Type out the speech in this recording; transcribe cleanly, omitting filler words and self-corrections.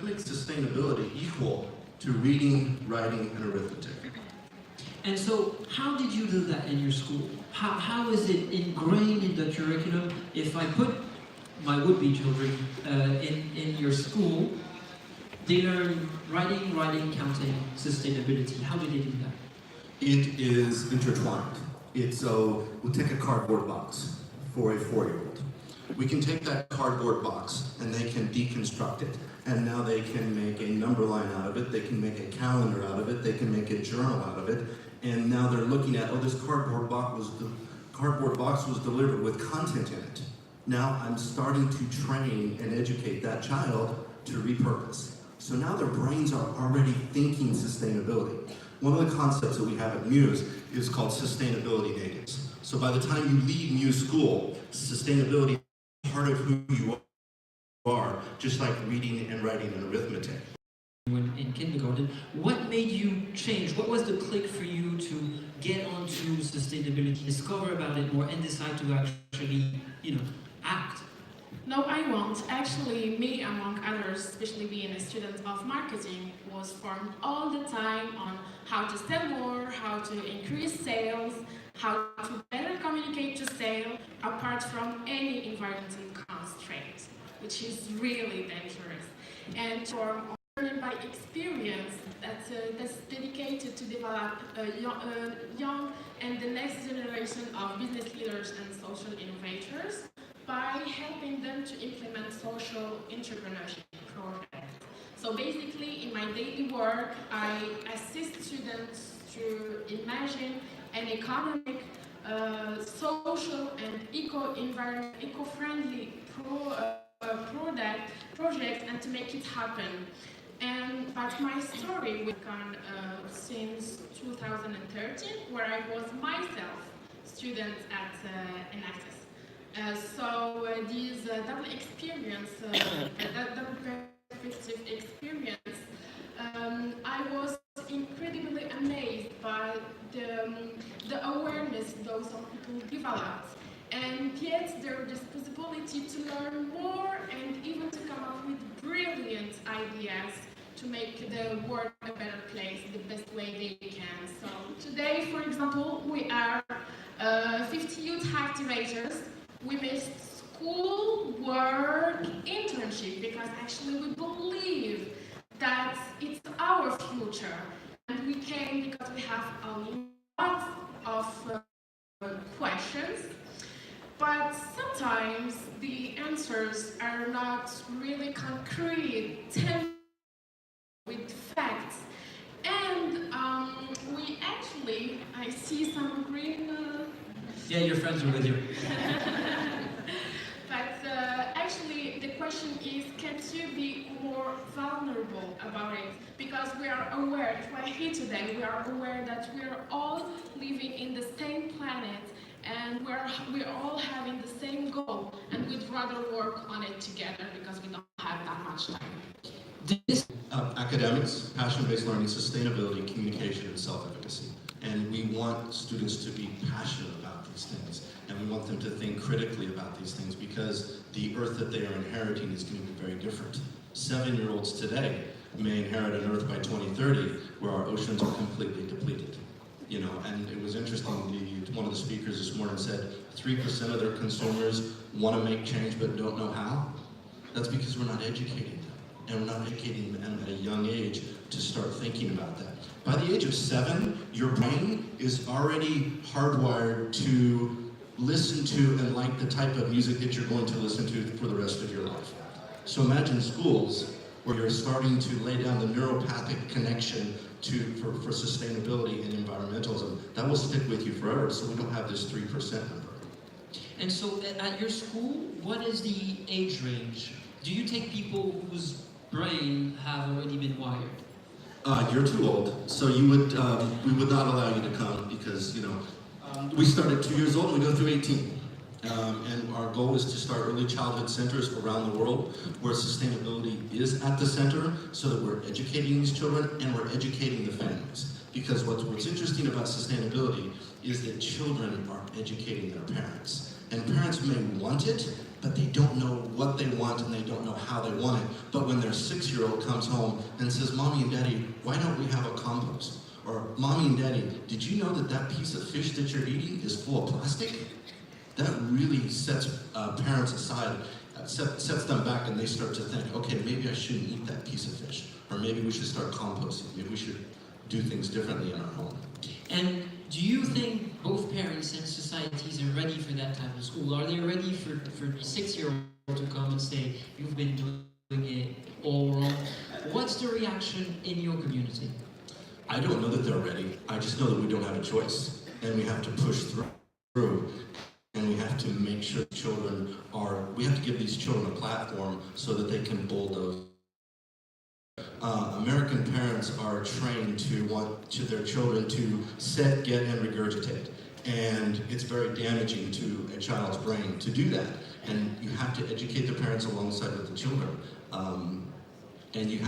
make sustainability equal to reading, writing, and arithmetic. And so, how did you do that in your school? How is it ingrained in the curriculum? If I put my would-be children in your school, they learn writing, counting, sustainability. How do they do that? It is intertwined. We'll take a cardboard box for a 4-year-old. We can take that cardboard box and they can deconstruct it. And now they can make a number line out of it, they can make a calendar out of it, they can make a journal out of it. And now they're looking at, oh, this cardboard box was delivered with content in it. Now I'm starting to train and educate that child to repurpose. So now their brains are already thinking sustainability. One of the concepts that we have at Muse is called sustainability natives. So by the time you leave Muse school, sustainability is part of who you are, just like reading and writing and arithmetic. When in kindergarten, what made you change? What was the click for you to get onto sustainability, discover about it more, and decide to actually, act? No, I won't. Actually, me, among others, especially being a student of marketing, was formed all the time on how to sell more, how to increase sales, how to better communicate to sale, apart from any environmental constraint, which is really dangerous. And for learning by experience that's dedicated to develop young and the next generation of business leaders and social innovators by helping them to implement social entrepreneurship projects. So basically, in my daily work, I assist students to imagine an economic, social, and eco-friendly project and to make it happen. But my story has gone since 2013, where I was myself student at Enactus. So this double experience, double perspective experience, I was incredibly amazed by the awareness those young people developed, and yet their possibility to learn more and even to come up with brilliant ideas to make the world a better place the best way they can. So today, for example, we are 50 youth activators. We missed school, work, internship, because actually we believe that it's our future. And we came because we have a lot of questions, but sometimes the answers are not really concrete, with facts. And I see some green... Yeah, your friends are with you. But actually, the question is, can't you be more vulnerable about it? Because we are aware, if we're here today, we are aware that we are all living in the same planet, and we're all having the same goal, and we'd rather work on it together because we don't have that much time. Academics, passion-based learning, sustainability, communication, and self-efficacy. And we want students to be passionate about these things, and we want them to think critically about these things, because the earth that they are inheriting is going to be very different. 7-year-olds today may inherit an earth by 2030 where our oceans are completely depleted. And it was interesting, one of the speakers this morning said 3% of their consumers want to make change but don't know how. That's because we're not educating them. And we're not educating them at a young age to start thinking about that. By the age of 7, your brain is already hardwired to listen to and like the type of music that you're going to listen to for the rest of your life. So imagine schools where you're starting to lay down the neuropathic connection for sustainability and environmentalism. That will stick with you forever, so we don't have this 3% number. And so at your school, what is the age range? Do you take people whose brain have already been wired? You're too old, so we would not allow you to come, because we start at 2 years old and we go through 18. And our goal is to start early childhood centers around the world where sustainability is at the center, so that we're educating these children and we're educating the families. Because what's interesting about sustainability is that children are educating their parents. And parents may want it, but they don't know what they want and they don't know how they want it. But when their 6-year-old comes home and says, Mommy and Daddy, why don't we have a compost? Or, Mommy and Daddy, did you know that that piece of fish that you're eating is full of plastic? That really sets parents aside, sets them back, and they start to think, okay, maybe I shouldn't eat that piece of fish. Or maybe we should start composting. Maybe we should do things differently in our home. And do you think both parents and societies are ready for that type of school? Are they ready for the 6-year-old to come and say, you've been doing it all wrong? What's the reaction in your community? I don't know that they're ready. I just know that we don't have a choice. And we have to push through. And we have to make sure we have to give these children a platform so that they can bulldoze. American parents are trained to want their children to set, get, and regurgitate. And it's very damaging to a child's brain to do that. And you have to educate the parents alongside with the children. And you have